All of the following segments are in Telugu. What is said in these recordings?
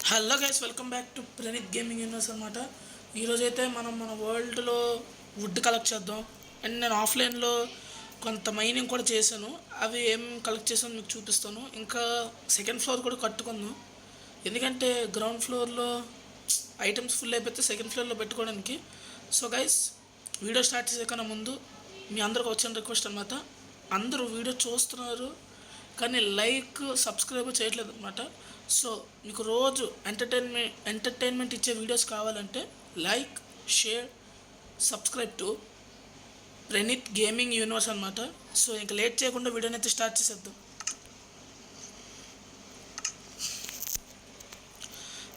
Hello guys, welcome back to Praneeth gaming universe అనమాట. ఈరోజైతే మనం మన వరల్డ్లో వుడ్ కలెక్ట్ చేద్దాం. అండ్ నేను ఆఫ్లైన్లో కొంత మైనింగ్ కూడా చేశాను. అవి ఏం కలెక్ట్ చేసాను మీకు చూపిస్తాను. ఇంకా సెకండ్ ఫ్లోర్ కూడా కట్టుకుందాం, ఎందుకంటే గ్రౌండ్ ఫ్లోర్లో ఐటమ్స్ ఫుల్ అయిపోతే సెకండ్ ఫ్లోర్లో పెట్టుకోవడానికి. సో గైస్, వీడియో స్టార్ట్ చేసేకన్నా ముందు మీ అందరికి వచ్చిన రిక్వెస్ట్ అనమాట. అందరూ వీడియో చూస్తున్నారు కానీ లైక్ సబ్స్క్రైబ్ చేయట్లేదు అనమాట. సో మీకు రోజు ఎంటర్టైన్మెంట్ ఇచ్చే వీడియోస్ కావాలంటే like, share, subscribe to Praneeth gaming universe అనమాట. సో ఇంకా లేట్ చేయకుండా వీడియోని అయితే స్టార్ట్ చేసేద్దాం.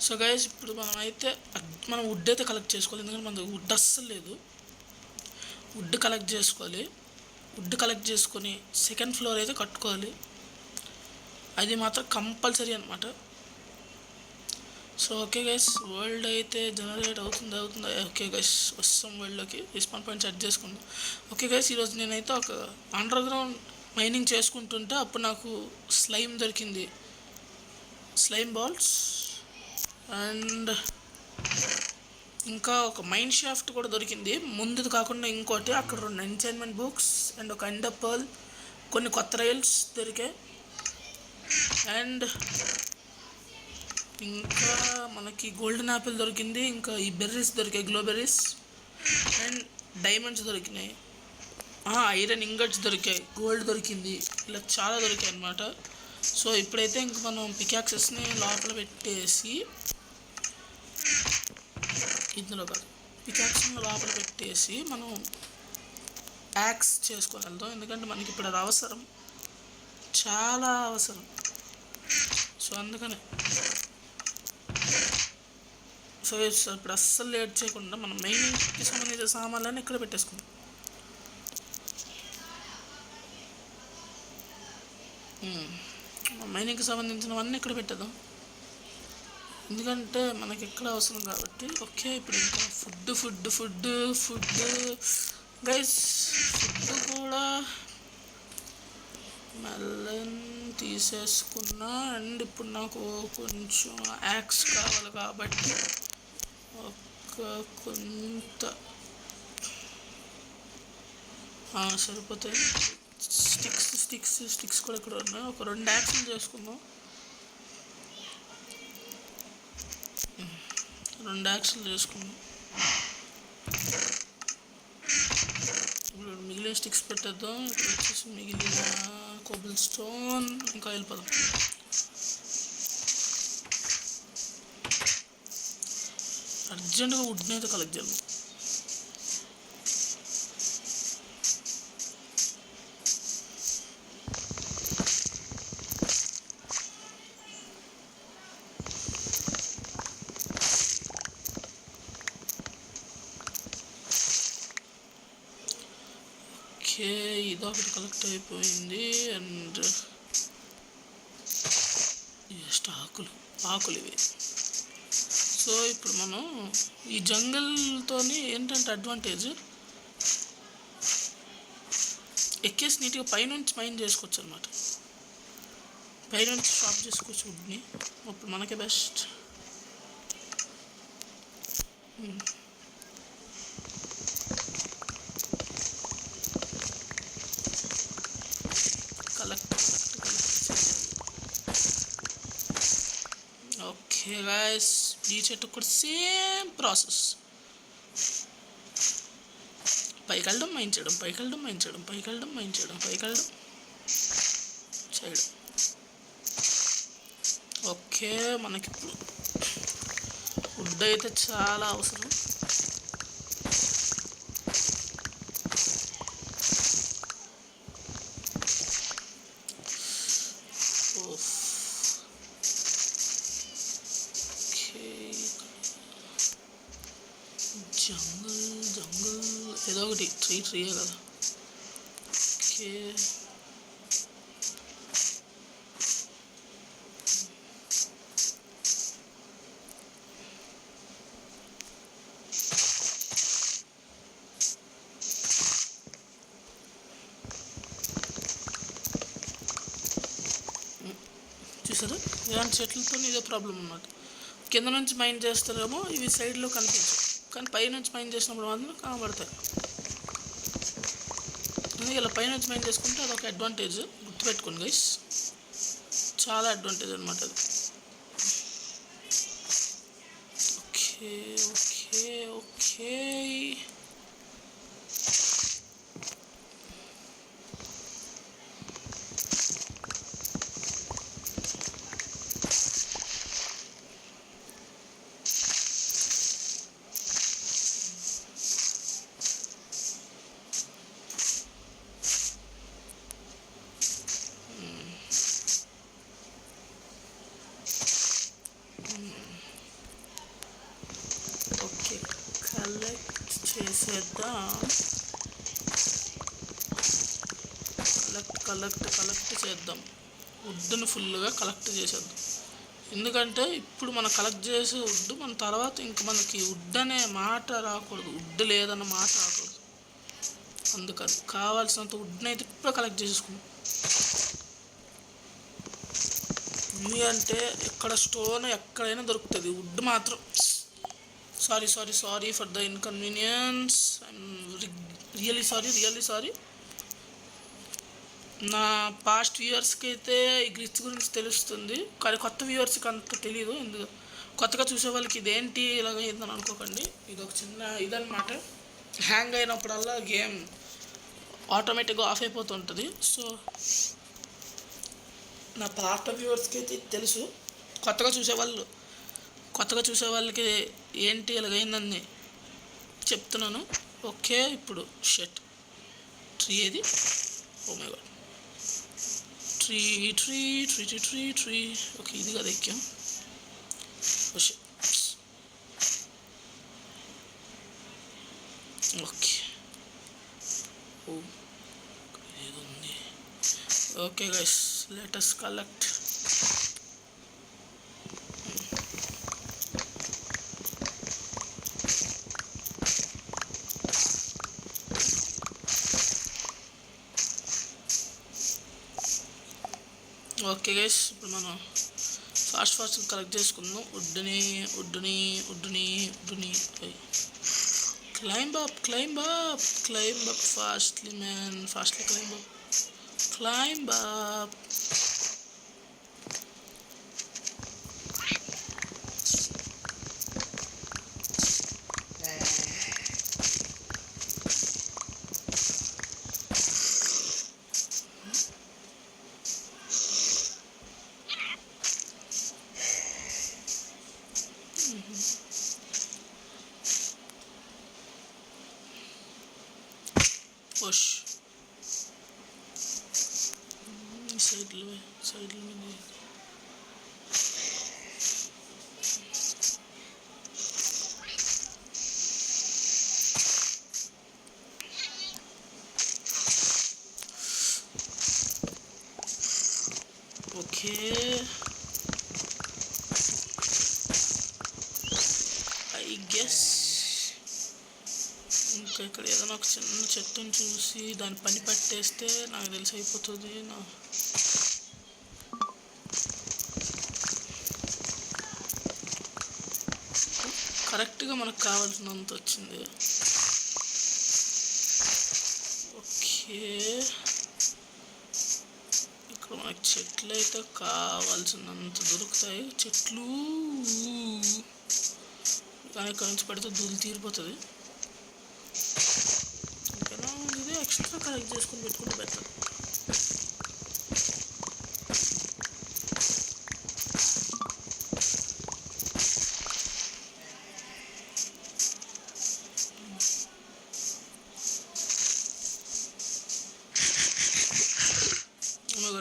సో గైస్, ఇప్పుడు మనం వుడ్ అయితే కలెక్ట్ చేసుకోవాలి, ఎందుకంటే మన వుడ్ అస్సలు లేదు. వుడ్ కలెక్ట్ చేసుకోవాలి. వుడ్ కలెక్ట్ చేసుకొని సెకండ్ ఫ్లోర్ అయితే కట్టుకోవాలి, అది మాత్రం కంపల్సరీ అనమాట. సో ఓకే గైస్, వరల్డ్ అయితే జనరేట్ అవుతుంది. ఓకే గైస్, వస్తాం వరల్డ్లోకి. రిస్పాన్ పాయింట్ సెట్ చేసుకుందాం. ఓకే గైస్, ఈరోజు నేనైతే ఒక అండర్ గ్రౌండ్ మైనింగ్ చేసుకుంటుంటే అప్పుడు నాకు స్లైమ్ దొరికింది, స్లైమ్ బాల్స్. అండ్ ఇంకా ఒక మైన్ షాఫ్ట్ కూడా దొరికింది, ముందుది కాకుండా ఇంకోటి. అక్కడ 2 ఎన్చైన్మెంట్ బుక్స్ అండ్ ఒక ఎండర్ పర్ల్, కొన్ని కొత్త రైల్స్ దొరికాయి. అండ్ ఇంకా మనకి గోల్డెన్ యాపిల్ దొరికింది, ఇంకా ఈ బెర్రీస్ దొరికాయి, గ్లో బెర్రీస్. అండ్ డైమండ్స్ దొరికినాయి, ఐరన్ ఇంగట్స్ దొరికాయి, గోల్డ్ దొరికింది, ఇలా చాలా దొరికాయి అన్నమాట. సో ఇప్పుడైతే ఇంక మనం పికాక్సెస్ని లోపల పెట్టేసి, ఇందులో కాదు, పికాక్స్ని లోపల పెట్టేసి మనం యాక్స్ చేసుకొని వెళ్దాం, ఎందుకంటే మనకి ఇప్పుడు అది అవసరం, చాలా అవసరం. సో అందుకనే సో ఇప్పుడు అస్సలు లేట్ చేయకుండా మనం మైనింగ్కి సంబంధించిన సామాన్లన్నీ ఇక్కడ పెట్టేసుకుందాం. మైనింగ్కి సంబంధించినవన్నీ ఇక్కడ పెట్టేద్దాం, ఎందుకంటే మనకి ఎక్కడ అవసరం కాబట్టి. ఓకే, ఇప్పుడు ఇంకా ఫుడ్ గైస్, ఫుడ్ కూడా మెల్లన్ తీసేసుకున్నా. అండ్ ఇప్పుడు నాకు కొంచెం యాక్స్ కావాలి కాబట్టి కొంత సరిపోతాయి. స్టిక్స్ కూడా ఇక్కడ ఉన్నాయి, ఒక 2 యాక్స్లు చేసుకుందాం. 2 యాక్స్లు చేసుకుందాం. ఇప్పుడు మిగిలిన స్టిక్స్ పెట్టేద్దాం. ఇప్పుడు వచ్చేసి మిగిలిన కోబుల్ స్టోన్ ఇంకా వెళ్ళిపోదాం. అర్జెంటుగా వుడ్ని అయితే కలెక్ట్ చేద్దాం. ఓకే, ఇదొకటి కలెక్ట్ అయిపోయింది. అండ్ జస్ట్ ఆకులు ఇవి. సో ఇప్పుడు మనం ఈ జంగల్తోని ఏంటంటే అడ్వాంటేజ్, ఎక్కేసి నీట్గా పైనుంచి మైన్ చేసుకోవచ్చు అనమాట. పైనుంచి షాప్ చేసుకోవచ్చు వుడ్ని, అప్పుడు మనకే బెస్ట్. ఓకే గైస్, ఈ చెట్టు కూడా సేమ్ ప్రాసెస్. పైకి వెళ్ళడం, మైన్ చేయడం, చేయడం. ఓకే, మనకి వుడ్ అయితే చాలా అవసరం. జంగల్ ఏదో ఒకటి ట్రీయే కదా. ఓకే, చూసారా, ఇలాంటి చెట్లతో ఇదే ప్రాబ్లం అన్నమాట. కింద నుంచి మైండ్ చేస్తారేమో ఇవి సైడ్లో కనిపించవు, కానీ పైనుంచి మైండ్ చేసినప్పుడు మాత్రం కనబడతాయి. ఇలా పైనుంచి మైండ్ చేసుకుంటే అదొక అడ్వాంటేజ్, గుర్తుపెట్టుకోండి గైస్, చాలా అడ్వాంటేజ్ అనమాట అది. Okay okay okay okay collect చేసేద్దాం. కలెక్ట్ చేద్దాం. వుడ్ని ఫుల్గా కలెక్ట్ చేసేద్దాం. ఎందుకంటే ఇప్పుడు మనం కలెక్ట్ చేసే వుడ్ మన తర్వాత ఇంక మనకి వుడ్ అనే మాట రాకూడదు, వుడ్ లేదన్న మాట రాకూడదు. అందుకని కావాల్సినంత వుడ్ని అయితే ఇప్పుడు కలెక్ట్ చేసుకుందాం. ఇవి అంటే ఇక్కడ స్టోన్ ఎక్కడైనా దొరుకుతుంది, వుడ్ మాత్రం sorry for the inconvenience, I'm really sorry. నా పాస్ట్ వ్యూవర్స్కి అయితే ఈ గ్లిచ్ గురించి తెలుస్తుంది, కానీ కొత్త వ్యూవర్స్కి అంత తెలియదు. ఎందుకు కొత్తగా చూసే వాళ్ళకి ఇదేంటి ఇలాగ అయిందని అనుకోకండి. ఇది ఒక చిన్న ఇదన్నమాట. హ్యాంగ్ అయినప్పుడల్లా గేమ్ ఆటోమేటిక్గా ఆఫ్ అయిపోతుంటుంది. సో నా పాస్ట్ వ్యూవర్స్కి అయితే తెలుసు, కొత్తగా చూసే వాళ్ళకి ఏంటి ఇలాగైందని చెప్తున్నాను. ఓకే ఇప్పుడు షెట్ ట్రీ ఏది, oh my God, tree. Okay ఇది కదా ఎక్కాం. ఓకే ఏదుంది. Okay guys, let us collect. Okay guys, ఇప్పుడు మనం ఫాస్ట్ కలెక్ట్ చేసుకుందాం. వుడ్ని climb up fastly man, climb up. Push సైడ్లో ఓకే. ఐ గెస్ ఇంకా ఇక్కడ ఏదైనా ఒక చిన్న చెట్టుని చూసి దాని పని పట్టేస్తే నాకు తెలిసి అయిపోతుంది. కరెక్ట్గా మనకు కావాల్సినంత వచ్చింది. ఓకే ఇక్కడ మనకి చెట్లు అయితే కావాల్సినంత దొరుకుతాయి. చెట్లు కానీ ఇక్కడ నుంచి పడితే దూలు తీరిపోతుంది. ఇంకేనా ఇది ఎక్స్ట్రా కలెక్ట్ చేసుకుని పెట్టుకుంటే బెటర్.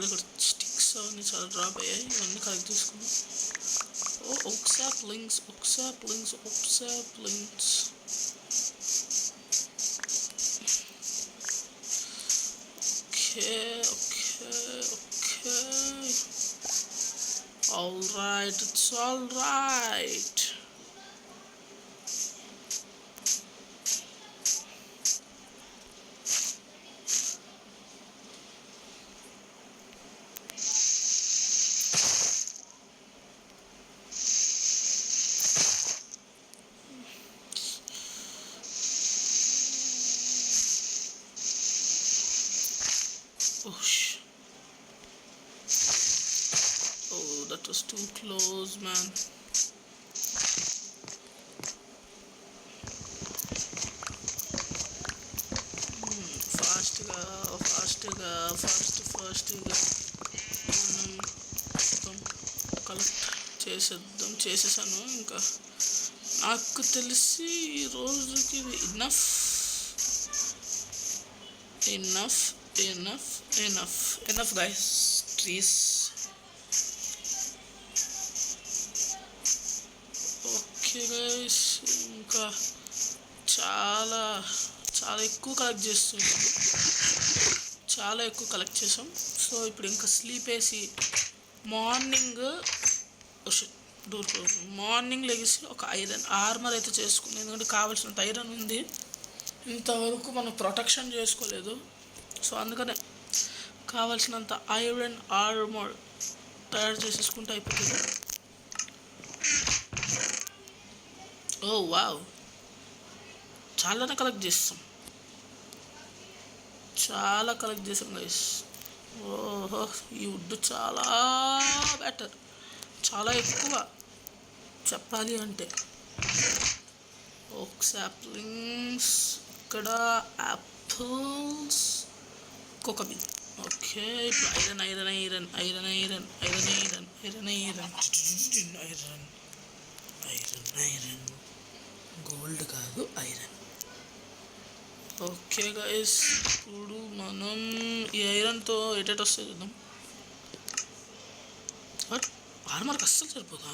ఇక్కడ స్టిక్స్ అవన్నీ చాలా డ్రాప్ అయ్యాయి, ఇవన్నీ కలెక్ట్ చేసుకున్నాం. oak saplings. Okay. Alright, it's alright. Close man. ఫాస్ట్గా మనం మొత్తం కలెక్ట్ చేసేసాను. ఇంకా నాకు తెలిసి ఈ రోజుకి enough guys. Trees okay guys, ఇంకా చాలా ఎక్కువ కలెక్ట్ చేసాం. సో ఇప్పుడు ఇంకా స్లీప్ వేసి మార్నింగ్ లెగిసి ఒక ఐరన్ ఆర్మర్ అయితే చేసుకుంది. ఎందుకంటే కావాల్సినంత ఐరన్ ఉంది, ఇంతవరకు మనం ప్రొటెక్షన్ చేసుకోలేదు. సో అందుకనే కావాల్సినంత ఐరన్ ఆర్మర్ తయారు చేసేసుకుంటే అయిపోతుంది. ఓ వావ్, చాలా కలెక్ట్ చేసాం గైస్. ఓహో, ఈ వుడ్ చాలా బెటర్, చాలా ఎక్కువ చెప్పాలి అంటే. ఓక్ సాప్లింగ్స్, ఇక్కడ యాపిల్స్, కోకోబీన్. ఓకే, ఇప్పుడు ఐరన్ గోల్డ్ కాదు, ఐరన్. ఓకే గైస్, ఇప్పుడు మనం ఈ ఐరన్తో ఎటెట్ వస్తే చూద్దాం. ఆర్మర్కి అస్సలు సరిపోదా?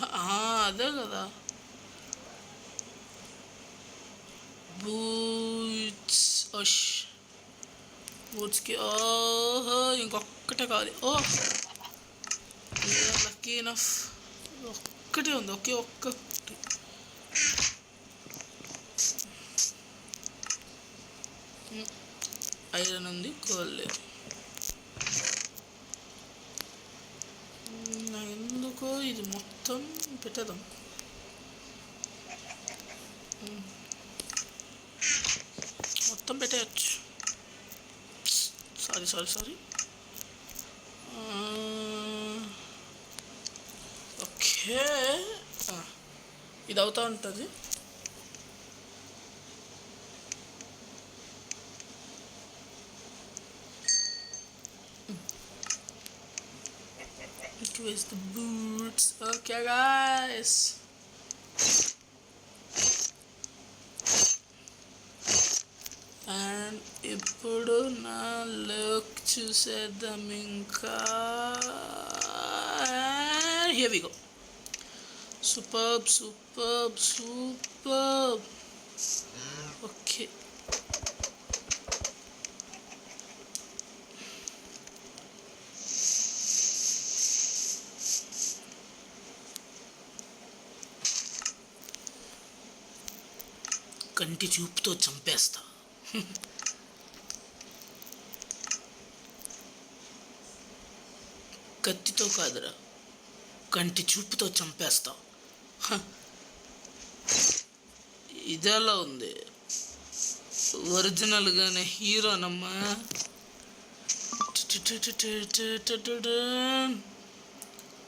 అదే కదా, బూట్స్కి. ఓహో, ఇంకొక్కటే కావాలి. లక్కీ ఇనఫ్, ఒక్కటే ఉంది, ఒక్కటి. ఐరన్ ఉంది, గోల్డ్ లేదు. ఎందుకో ఇది మొత్తం పెట్టేద్దాం. మొత్తం పెట్టేయచ్చు. సారీ. ఓకే, ఇది అవుతూ ఉంటుంది. Where's the boots? Okay guys, and ఇప్పుడు నా లుక్ చూసేద్దాం ఇంకా. Here we go. Superb. Okay, కంటి చూపుతో చంపేస్తా. కత్తితో కాదురా, కంటి చూపుతో చంపేస్తా. ఇదెలా ఉంది? ఒరిజినల్గానే హీరోనమ్మా.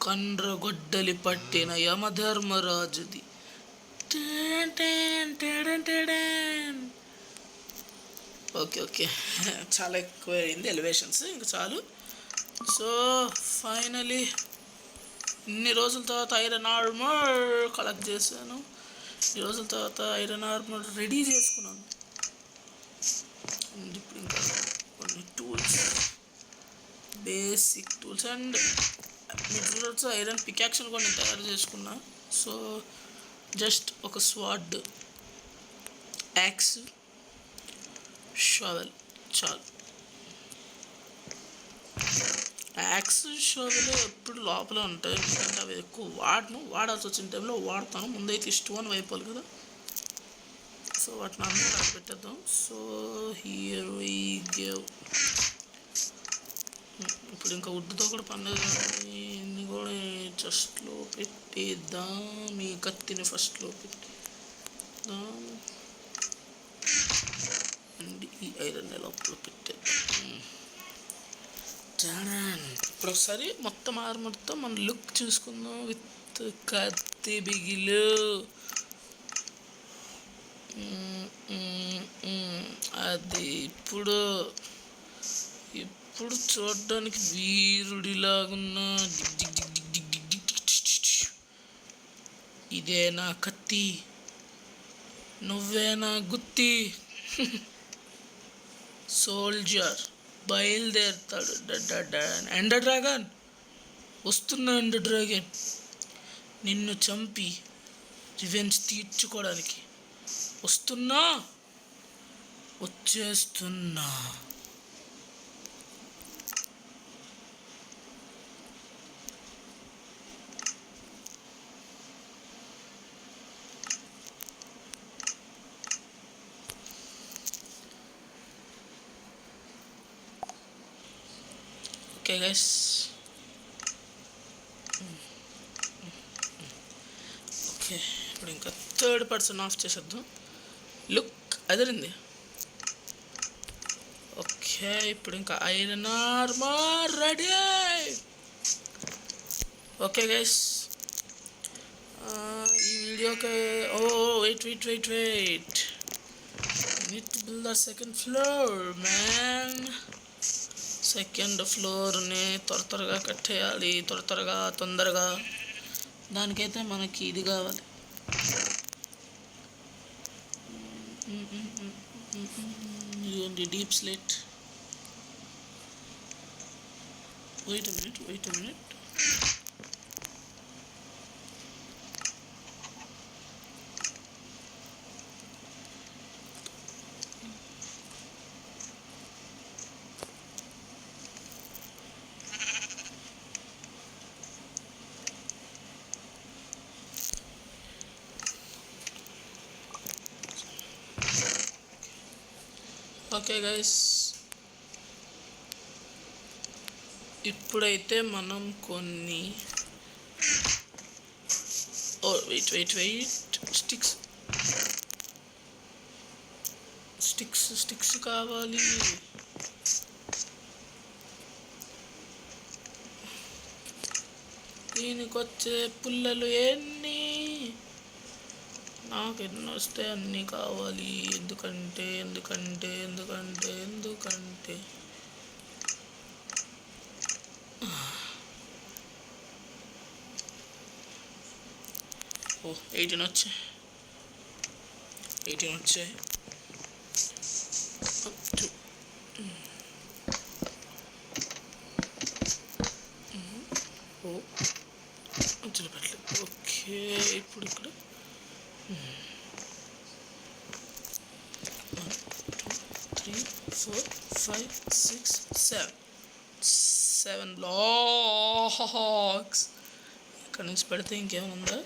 కండ్రగొడ్డలి పట్టిన యమధర్మరాజుది. ఓకే, చాలా ఎక్కువ అయింది ఎలివేషన్స్, ఇంకా చాలు. సో ఫైనలీ ఇన్ని రోజుల తర్వాత ఐరన్ ఆర్మర్ కలెక్ట్ చేశాను. ఈ రోజుల తర్వాత ఐరన్ ఆర్మర్ రెడీ చేసుకున్నాను. ఇప్పుడు ఇంకా కొన్ని టూల్స్, బేసిక్ టూల్స్, అండ్ మీరు చూడవచ్చు ఐరన్ పికాక్షన్ కూడా నేను తయారు చేసుకున్నా. సో జస్ట్ ఒక స్వాడ్, యాక్స్, షవెల్ చాలు. యాక్స్, షవెల్ ఎప్పుడు లోపల ఉంటాయి, ఎందుకంటే అవి ఎక్కువ వాడాల్సి వచ్చిన టైంలో వాడతాను. ముందైతే స్టోన్ అయిపోవాలి కదా, సో వాటిని అందరూ పెట్టేద్దాం. So here we go. ఇప్పుడు ఇంకా వుడ్తో కూడా పనిలేదు, ఇన్ని కూడా చెస్ట్లో పెట్టేద్దాం. ఈ కత్తిని ఫస్ట్లో పెట్టేద్దాం, అండ్ ఈ ఐరన్ లోపల పెట్టేద్దాం. ఇప్పుడు ఒకసారి మొత్తం ఆర్మర్తో మన లుక్ చూసుకుందాం విత్ కత్తి బిగిలు. అది ఇప్పుడు చూడడానికి వీరుడిలాగున్నా. ఇదే నా కత్తి, నువ్వే నా గుత్తి. సోల్జర్ బయలుదేరుతాడు. ఎండర్ డ్రాగన్ వస్తున్నా. ఎండర్ డ్రాగన్ నిన్ను చంపి రివెంజ్ తీర్చుకోవడానికి వస్తున్నా, వచ్చేస్తున్నా. ఓకే గైస్, ఓకే ఇప్పుడు ఇంకా 3rd person ఆఫ్ చేసేద్దాం. లుక్ అదిరింది. ఓకే ఇప్పుడు ఇంకా iron armour ready. Okay guys, ఈ వీడియోకి wait need to build the 2nd floor man. 2nd floorని త్వరగా కట్టేయాలి. తొందరగా. దానికైతే మనకి ఇది కావాలి. ఇదిగోండి deepslate. Wait a minute. Okay guys, ఇప్పుడైతే మనం కొన్ని వెయిట్ స్టిక్స్ కావాలి. దీనికి వచ్చే పుల్లలు ఎన్ని? నాకు ఎన్ని వస్తే అన్నీ కావాలి. ఎందుకంటే ఓ 18 వచ్చాయి. పెట్టలేదు. ఓకే ఇప్పుడు ఇక్కడ 1 2 3 4 5 6 7 లాక్స్. ఇక్కడ నుంచి పెడితే ఇంకేమైనా ఉందా?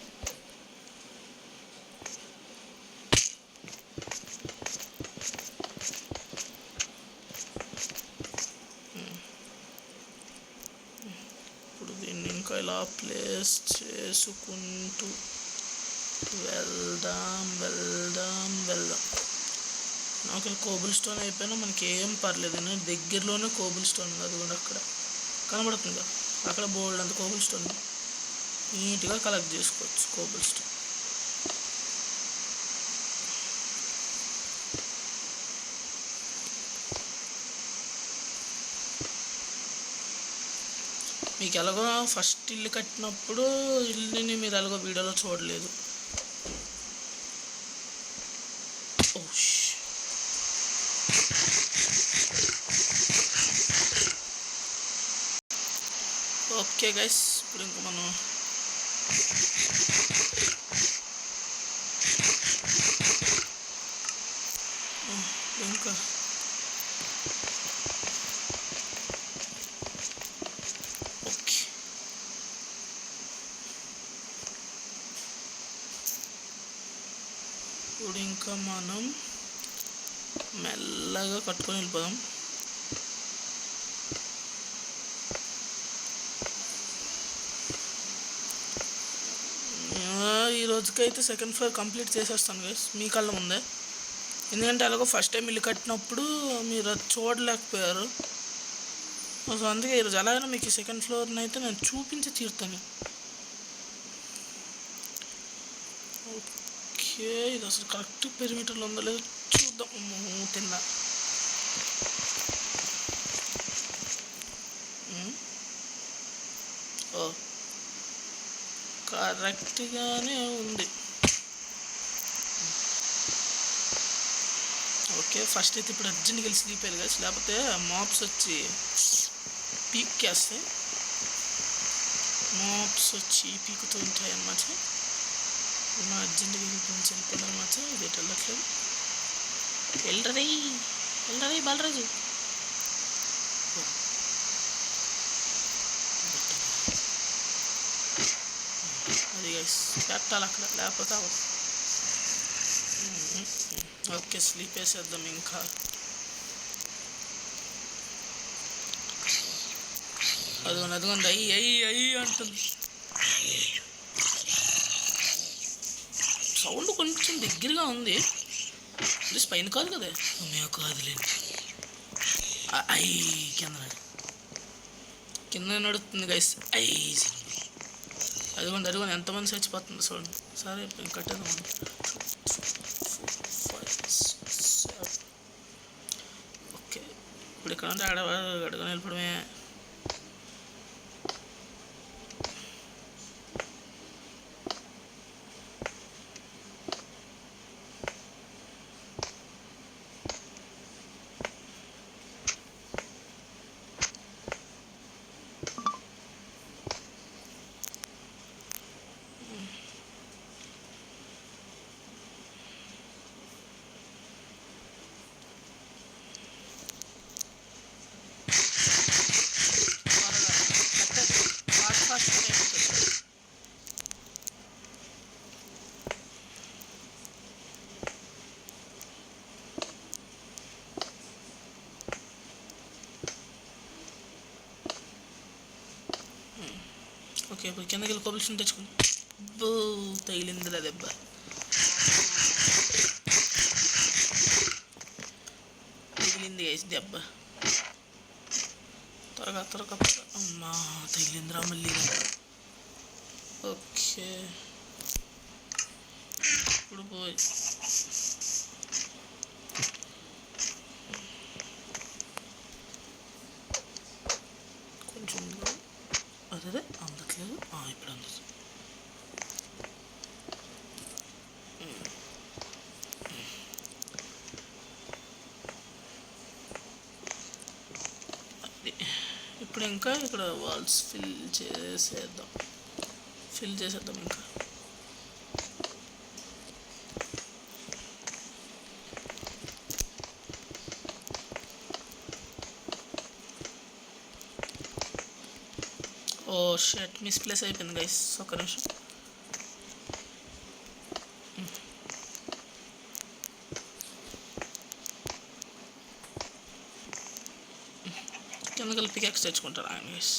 ఇప్పుడు దీన్ని ఇంకా ఇలా ప్లేస్ చేసుకుంటూ వెళ్దాం. నాకు కోబుల్ స్టోన్ అయిపోయినా మనకి ఏం పర్లేదు. దగ్గరలోనే కోబుల్ స్టోన్ ఉంది. అది కూడా అక్కడ కనబడుతుంది. అక్కడ బోల్డ్ అంత కోబుల్ స్టోన్ నీట్గా కలెక్ట్ చేసుకోవచ్చు. కోబుల్ స్టోన్ మీకు ఎలాగో ఫస్ట్ ఇల్లు కట్టినప్పుడు ఇల్లుని మీరు ఎలాగో వీడియోలో చూడలేదు. ఓకే గైస్, ఇప్పుడు ఇంకా మనం ఇంకా ఓకే ఇప్పుడు ఇంకా మనం మెల్లగా కట్టుకొని వెళ్ళిపోదాం. ఈ రోజుకైతే 2nd floor కంప్లీట్ చేసేస్తాను గైస్, మీ కళ్ళ ముందే. ఎందుకంటే అలాగో ఫస్ట్ టైం ఇల్లు కట్టినప్పుడు మీరు అది చూడలేకపోయారు. సో అందుకే ఈరోజు ఎలా అయినా మీకు 2nd floorని అయితే నేను చూపించి తీరుతాను. ఓకే, ఇది అసలు కరెక్ట్ పెరిమీటర్లో ఉందో లేదో చూద్దాం. తిన్నా. ఓ, కరెక్ట్గానే ఉంది. ఓకే, ఫస్ట్ అయితే ఇప్పుడు అర్జెంట్గా వెళ్ళి స్లీప్ అయ్యాలి కదా, లేకపోతే మాప్స్ వచ్చి పీక్కేస్తాయి. మాప్స్ వచ్చి పీకుతూ ఉంటాయి అన్నమాట. మా అర్జెంట్గా వెళ్ళిపోయాను అనమాట. ఇది వెళ్ళట్లేదు. వెళ్ళరై బాలరాజు. అది పెట్టాలి అక్కడ, లేకపోతే అవ్వదు. ఓకే, స్లీప్ వేసేద్దాం ఇంకా. అదిగోండి అయ్యి అంటుంది. సౌండ్ కొంచెం దగ్గరగా ఉంది. ఇది స్పైన్ కాదు కదా, మేము కాదులేండి. కింద నడుస్తుంది గైస్. అదిగోండి ఎంతమంది చచ్చిపోతుంది చూడండి. సరే కట్టేద్దాం. ఓకే, ఇప్పుడు ఇక్కడ ఉంటే అడగని వెళ్ళిపోవడమే. ఓకే, ఇప్పుడు కిందకి వెళ్ళి కొబ్బరి తెచ్చుకుని. తగిలిందిరా దెబ్బ. తగిలింది గైస్ దెబ్బ. త్వరగా అమ్మా, తగిలిందిరా మళ్ళీ. ఓకే, ఇప్పుడు పోయి కొంచెం అదే అందట్లేదు. ఇప్పుడు అందుతుంది. ఇప్పుడు ఇంకా ఇక్కడ వాల్స్ ఫిల్ చేసేద్దాం ఇంకా. ఓ షర్ట్ మిస్ప్లేస్ అయిపోయింది గైస్, ఒక్క నిమిషం. కింద కలిపి పికాక్స్ తెచ్చుకుంటారు ఆయన గైస్.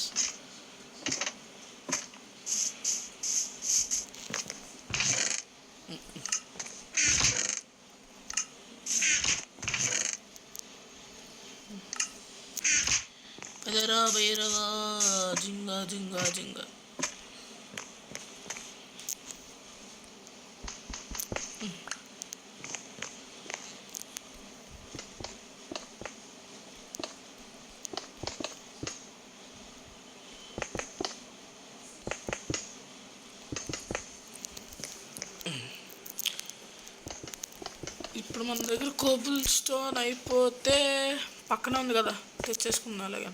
భైరవా జింగా జింగా జింగా. ఇప్పుడు మన దగ్గర కోబుల్ స్టోన్ అయిపోతే పక్కన ఉంది కదా, తెచ్చేసుకుందాం అలాగే.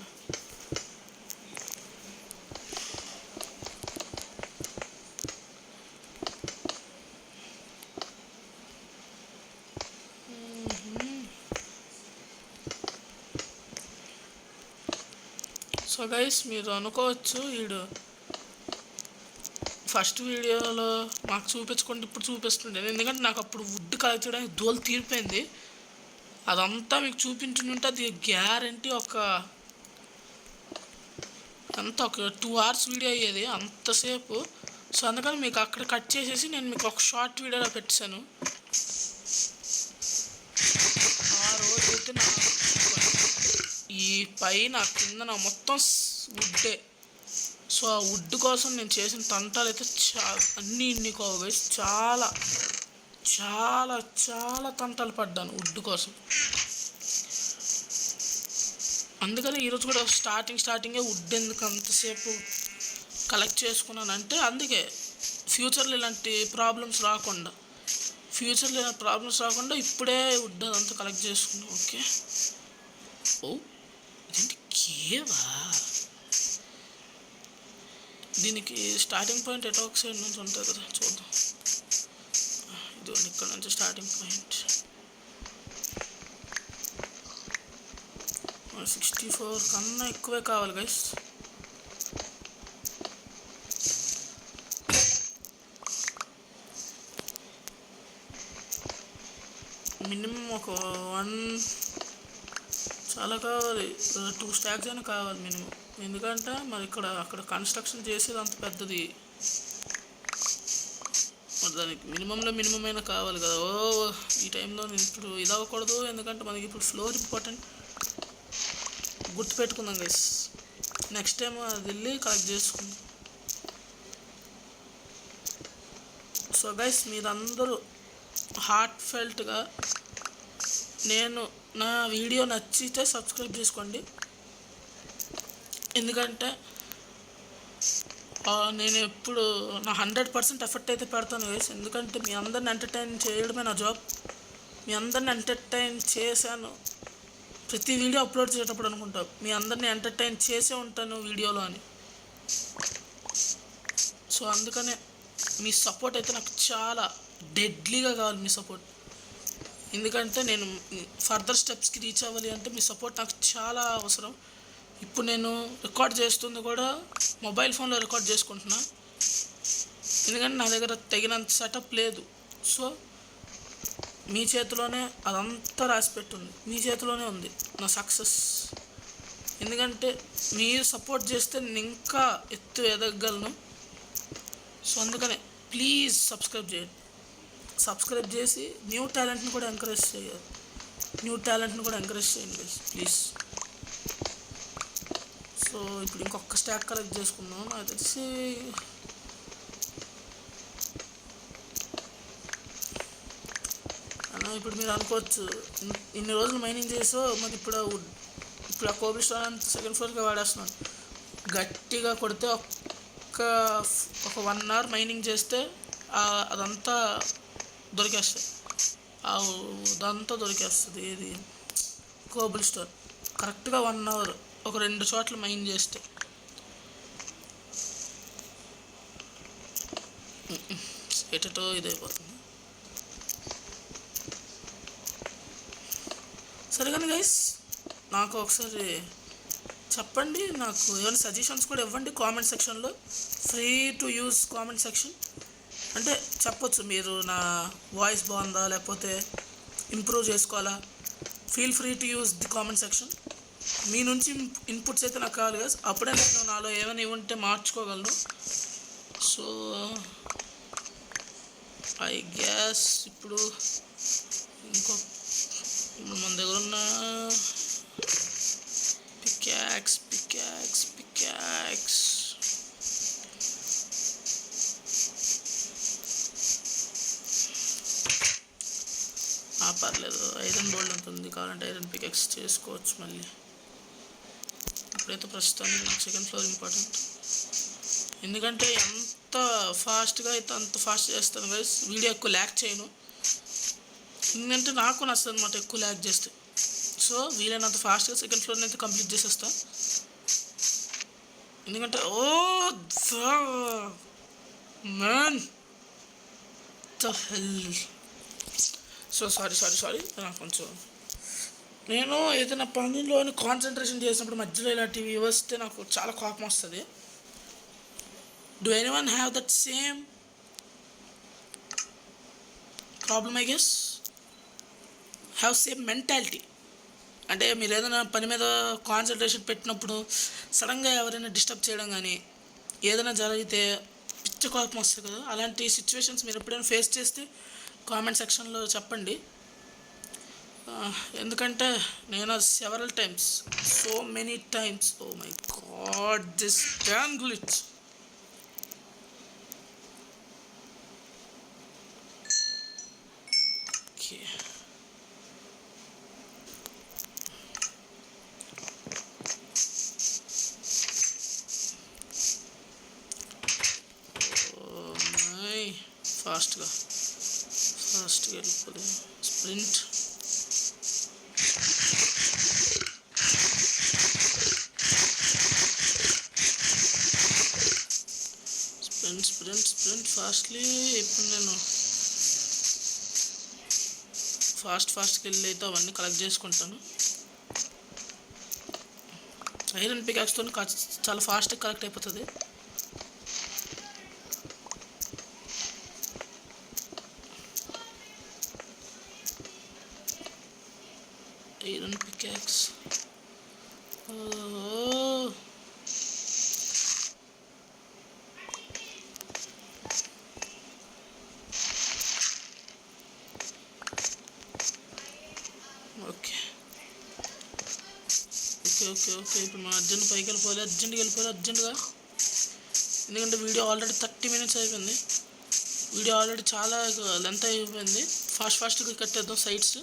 సో గైస్, మీరు అనుకోవచ్చు వీడు ఫస్ట్ వీడియోలో మాకు చూపించకుండా ఇప్పుడు చూపిస్తుండేది, ఎందుకంటే నాకు అప్పుడు వుడ్ కలెక్ట్ చేయడానికి దోలు తీరిపోయింది. అదంతా మీకు చూపించుంటే అది గ్యారంటీ ఒక 2 hours వీడియో అయ్యేది అంతసేపు. సో అందుకని మీకు అక్కడ కట్ చేసేసి నేను మీకు ఒక షార్ట్ వీడియోలో పెట్టాను. ఆ రోజైతే ఈ పైన కింద మొత్తం వుడ్డే. సో ఆ వుడ్ కోసం నేను చేసిన తంటాలు అయితే అన్నీ ఇన్ని కావు గైస్, చాలా చాలా చాలా తంటాలు పడ్డాను వుడ్ కోసం. అందుకని ఈరోజు కూడా స్టార్టింగే వుడ్ ఎందుకు అంతసేపు కలెక్ట్ చేసుకున్నానంటే, అందుకే ఫ్యూచర్లో ఇలాంటి ప్రాబ్లమ్స్ రాకుండా ఇప్పుడే వుడ్ అదంతా కలెక్ట్ చేసుకున్నాను. ఓకే, ఓ ఇదేంటి కేవా? దీనికి స్టార్టింగ్ పాయింట్ ఎటో ఒక సైడ్ నుంచి ఉంటుంది కదా, చూద్దాం. ఇదిగోండి ఇక్కడ నుంచి స్టార్టింగ్ పాయింట్ 64 కన్నా ఎక్కువే కావాలి గైస్. మినిమం ఒక 1 చాలా కావాలి, 2 స్టాక్స్ అయినా కావాలి మినిమం. ఎందుకంటే మరి అక్కడ కన్స్ట్రక్షన్ చేసేది అంత పెద్దది, మరి దానికి మినిమం అయినా కావాలి కదా. ఈ టైంలో నేను ఇప్పుడు ఇది అవ్వకూడదు, ఎందుకంటే మనకి ఇప్పుడు ఫ్లోర్ ఇంపార్టెంట్. గుర్తుపెట్టుకుందాం గైస్, నెక్స్ట్ టైం అది వెళ్ళి కలెక్ట్ చేసుకుందాం. సో గైస్, మీరందరూ హార్ట్ ఫెల్ట్గా నా వీడియో నచ్చితే సబ్స్క్రైబ్ చేసుకోండి. ఎందుకంటే నేను ఎప్పుడు నా 100% ఎఫర్ట్ అయితే పెడతాను గైస్. ఎందుకంటే మీ అందరిని ఎంటర్టైన్ చేయడమే నా జాబ్. మీ అందరిని ఎంటర్టైన్ చేశాను ప్రతి వీడియో అప్లోడ్ చేసేటప్పుడు అనుకుంటా, మీ అందరిని ఎంటర్టైన్ చేసే ఉంటాను వీడియోలో అని. సో అందుకనే మీ సపోర్ట్ అయితే నాకు చాలా డెడ్లీగా కావాలి, మీ సపోర్ట్. ఎందుకంటే నేను ఫర్దర్ స్టెప్స్కి రీచ్ అవ్వాలి అంటే మీ సపోర్ట్ నాకు చాలా అవసరం. ఇప్పుడు నేను రికార్డ్ చేస్తుంది కూడా మొబైల్ ఫోన్లో రికార్డ్ చేసుకుంటున్నా, ఎందుకంటే నా దగ్గర తగినంత సెటప్ లేదు. సో మీ చేతిలోనే అదంతా రాసిపెట్టుంది, మీ చేతిలోనే ఉంది నా సక్సెస్. ఎందుకంటే మీరు సపోర్ట్ చేస్తే నేను ఇంకా ఎదగగలను. సో అందుకనే ప్లీజ్ సబ్స్క్రైబ్ చేసి న్యూ టాలెంట్ని కూడా ఎంకరేజ్ చేయండి ప్లీజ్. సో ఇప్పుడు ఇంకొక స్టాక్ కలెక్ట్ చేసుకుందాం. నాకు తెలిసి ఇప్పుడు మీరు అనుకోవచ్చు, ఇన్ని రోజులు మైనింగ్ చేసో మరి ఇప్పుడు ఆ కోబుల్ స్టోన్ అంతా సెకండ్ ఫ్లోర్గా వాడేస్తున్నాను. గట్టిగా కొడితే ఒక 1 hour మైనింగ్ చేస్తే అదంతా దొరికేస్తుంది. ఇది కోబుల్ స్టోన్ కరెక్ట్గా 1 hour ఒక 2 చోట్ల మైన్ చేస్తే. ఎటో ఇదైపోతుంది. సరే కానీ గైస్, నాకు ఒకసారి చెప్పండి, నాకు ఏమైనా సజెషన్స్ కూడా ఇవ్వండి కామెంట్ సెక్షన్లో. Free to use comment section అంటే చెప్పొచ్చు మీరు నా వాయిస్ బాగుందా లేకపోతే ఇంప్రూవ్ చేసుకోవాలా. Feel free to use the comment section. మీ నుంచి ఇన్పుట్స్ అయితే నాకు కావాలి కదా, అప్పుడే నేను నాలో ఏమైనా ఉంటే మార్చుకోగలను. సో ఐ గ్యాస్ ఇప్పుడు మన దగ్గర ఉన్న పికాక్స్ పర్లేదు. ఐరన్ బోల్డ్ ఉంటుంది, కావాలంటే ఐరన్ పికాక్స్ చేసుకోవచ్చు మళ్ళీ. ఇప్పుడైతే ప్రస్తుతానికి నాకు సెకండ్ ఫ్లోర్ ఇంపార్టెంట్. ఎందుకంటే ఎంత ఫాస్ట్గా అయితే అంత ఫాస్ట్ చేస్తాను గైస్. వీడియో ఎక్కువ ల్యాగ్ చేయను, ఎందుకంటే నాకు నచ్చదు అనమాట ఎక్కువ ల్యాగ్ చేస్తే. సో వీలైనంత ఫాస్ట్గా సెకండ్ ఫ్లోర్ని అయితే కంప్లీట్ చేసేస్తా. ఎందుకంటే మ్యాన్ సో సారీ నాకు కొంచెం నేను ఏదైనా పనిలోని కాన్సన్ట్రేషన్ చేసినప్పుడు మధ్యలో ఇలాంటివి వస్తే నాకు చాలా కోపం వస్తుంది. Do anyone have that same problem? I guess have same mentality. అంటే మీరు ఏదైనా పని మీద కాన్సన్ట్రేషన్ పెట్టినప్పుడు సడన్గా ఎవరైనా డిస్టర్బ్ చేయడం కానీ ఏదైనా జరిగితే పిచ్చ కోపం వస్తుంది కదా. అలాంటి సిచ్యువేషన్స్ మీరు ఎప్పుడైనా ఫేస్ చేస్తే కామెంట్ సెక్షన్లో చెప్పండి. ఎందుకంటే నేను several times, so many times, oh my god this damn glitch. Okay, oh my, ఫాస్ట్గా వెళ్ళిపోతుంది. Sprint, sprint fastly. ఇప్పుడు నేను ఫాస్ట్కి వెళ్ళి అయితే అవన్నీ కలెక్ట్ చేసుకుంటాను. ఐరన్ పికాక్స్తో చాలా ఫాస్ట్గా కలెక్ట్ అయిపోతుంది. Iron peacocks, okay okay okay. ఇప్పుడు మనం అర్జెంట్గా వెళ్ళిపోవాలి అర్జెంటుగా. ఎందుకంటే వీడియో ఆల్రెడీ 30 minutes అయిపోయింది. వీడియో ఆల్రెడీ చాలా లెంత్ అయిపోయింది. ఫాస్ట్గా కట్టేద్దాం సైడ్స్.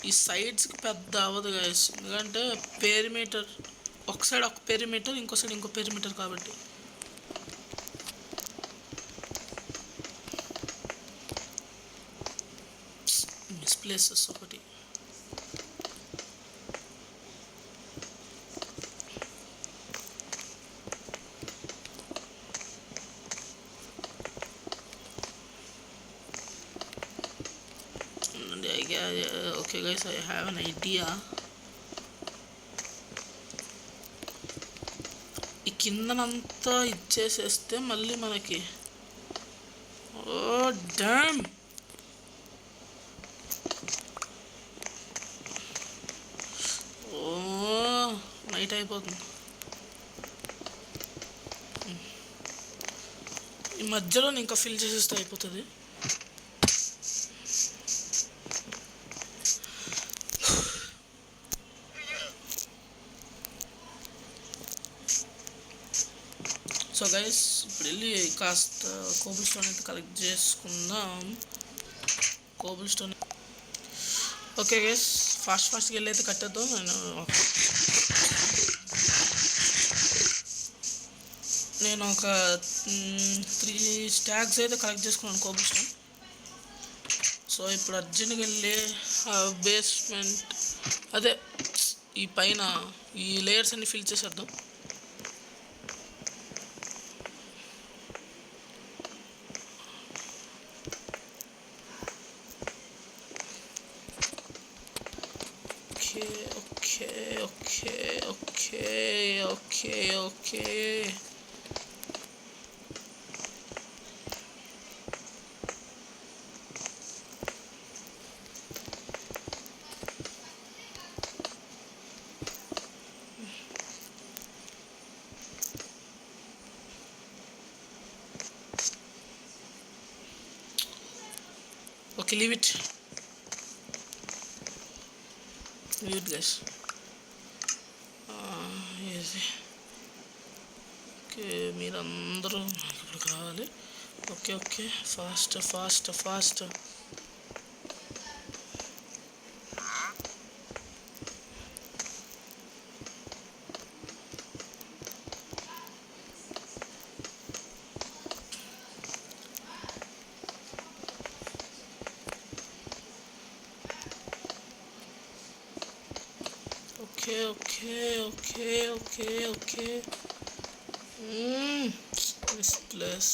ఈ సైడ్స్కి పెద్ద అవ్వదు గైస్, ఎందుకంటే పెరిమీటర్ ఒక సైడ్ ఒక పెరిమీటర్, ఇంకో సైడ్ ఇంకో పెరిమీటర్ కాబట్టి. మిస్ప్లేసెస్ ఒకటి. Okay guys, I have an idea. ఈ కిందనంతా ఇచ్చేసేస్తే మళ్ళీ మనకి, ఓ డామ్, ఓ నైట్ అయిపోతుంది. ఈ మధ్యలో ఇంకా ఫిల్ చేసేస్తే అయిపోతుంది. సో గైస్, ఇప్పుడు వెళ్ళి కాస్త కోబుల్ స్టోన్ అయితే కలెక్ట్ చేసుకుందాం. కోబుల్ స్టోన్. ఓకే గైస్, ఫాస్ట్గా వెళ్ళి అయితే కట్టేద్దాం. నేను ఒక 3 స్టాక్స్ అయితే కలెక్ట్ చేసుకున్నాను కోబుల్ స్టోన్. సో ఇప్పుడు అర్జెంట్గా వెళ్ళి బేస్మెంట్, అదే ఈ పైన ఈ లేయర్స్ అన్ని ఫిల్ చేసేద్దాం. Okay. Okay, leave it guys. Easy. Okay, మీరందరూ ఇప్పుడు కావాలి. Okay fast. Okay. This place.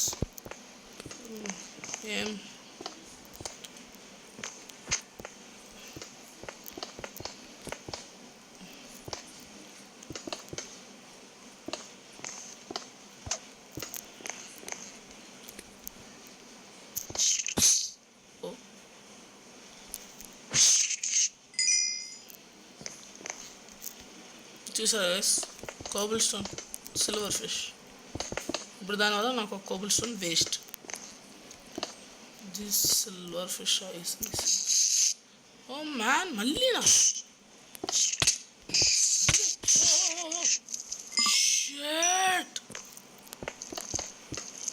చూసారా guys, cobble stone silver fish. ఇప్పుడు దానివల్ల నాకు ఒక cobble stone waste. This silver fish is. Oh man, మళ్ళీ నా shit.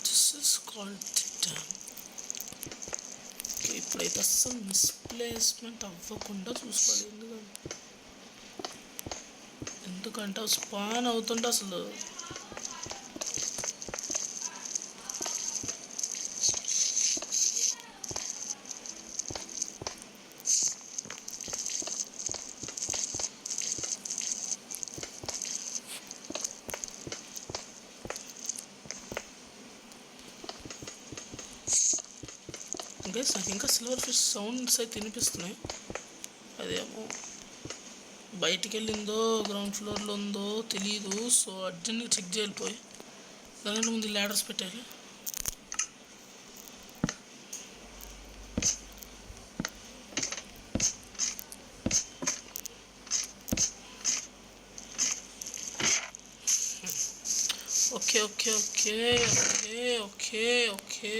This is called titan. ఇప్పుడైతే అస్సలు మిస్ప్లేస్మెంట్ అవ్వకుండా చూసుకోవాలి. ఎందుకంటే అవి స్పాన్ అవుతుంటే అసలు నాకు ఇంకా సిల్వర్ ఫిష్ సౌండ్స్ అయితే వినిపిస్తున్నాయి. అదేమో బయటికి వెళ్ళిందో గ్రౌండ్ ఫ్లోర్లో ఉందో తెలియదు. సో అర్జెంట్గా చెక్ చేయాలిపోయి, దానికంటే ముందు ల్యాడర్స్ పెట్టాలి. Okay okay okay okay okay okay.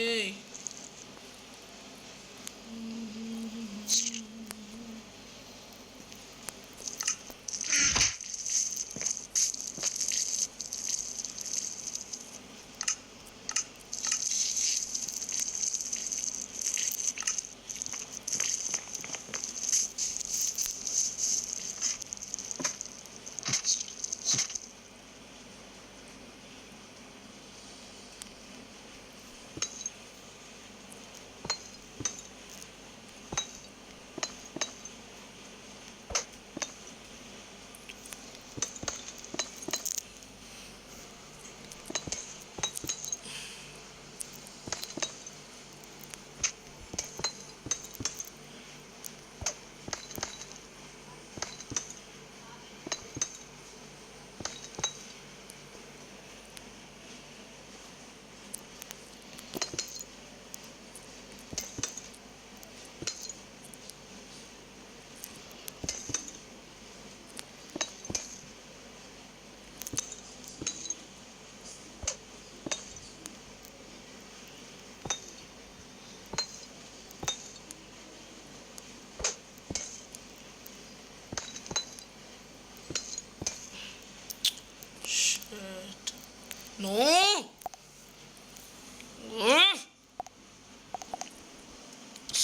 No.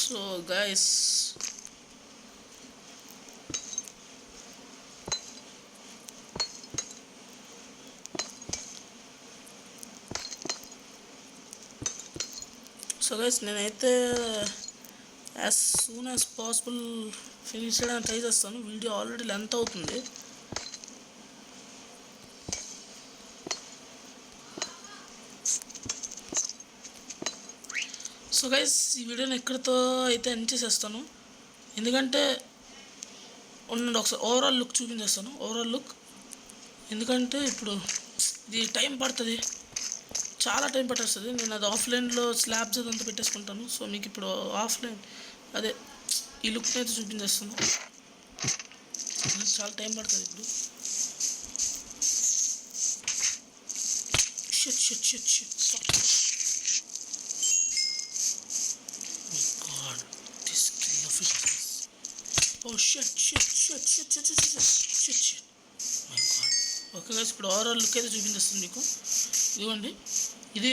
So guys, నేనైతే as soon as possible finish చేయడానికి ట్రై చేస్తాను. వీడియో ఆల్రెడీ లెంత్ అవుతుంది. సో గైస్, ఈ వీడియోని ఎక్కడితో అయితే ఎండ్ చేసేస్తాను. ఎందుకంటే ఉండండి ఒకసారి ఓవరాల్ లుక్ చూపించేస్తాను. ఓవరాల్ లుక్ ఎందుకంటే ఇప్పుడు ఇది టైం పడుతుంది, చాలా టైం పట్టేస్తుంది. నేను అది ఆఫ్లైన్లో స్లాబ్స్ అదంతా పెట్టేసుకుంటాను. సో మీకు ఇప్పుడు ఆఫ్లైన్ అదే ఈ లుక్ని అయితే చూపించేస్తాను. చాలా టైం పడుతుంది ఇప్పుడు. Shit shit shit shit. Oh shit. My god. Okay guys, ఇప్పుడు ఓవరాల్ లుక్ అయితే చూపించేస్తుంది మీకు. ఇదిగోండి, ఇది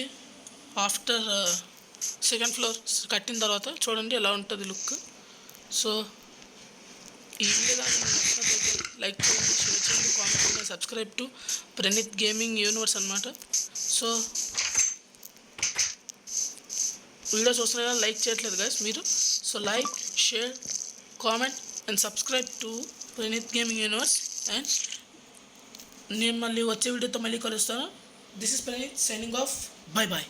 ఆఫ్టర్ సెకండ్ ఫ్లోర్ కట్టిన తర్వాత చూడండి ఎలా ఉంటుంది లుక్. సో ఈ వీడియో కానీ లైక్ చేయండి, షేర్ చేయండి, కామెంట్ చేయండి, subscribe to Praneeth gaming universe అనమాట. సో వీడియో చూస్తున్నా కానీ లైక్ చేయట్లేదు గైస్ మీరు. So like, share, comment and subscribe to Pranith Gaming Universe. And నేను మళ్ళీ వచ్చే వీడియోతో మళ్ళీ కలుస్తాను. This is Praneeth signing off. Bye bye.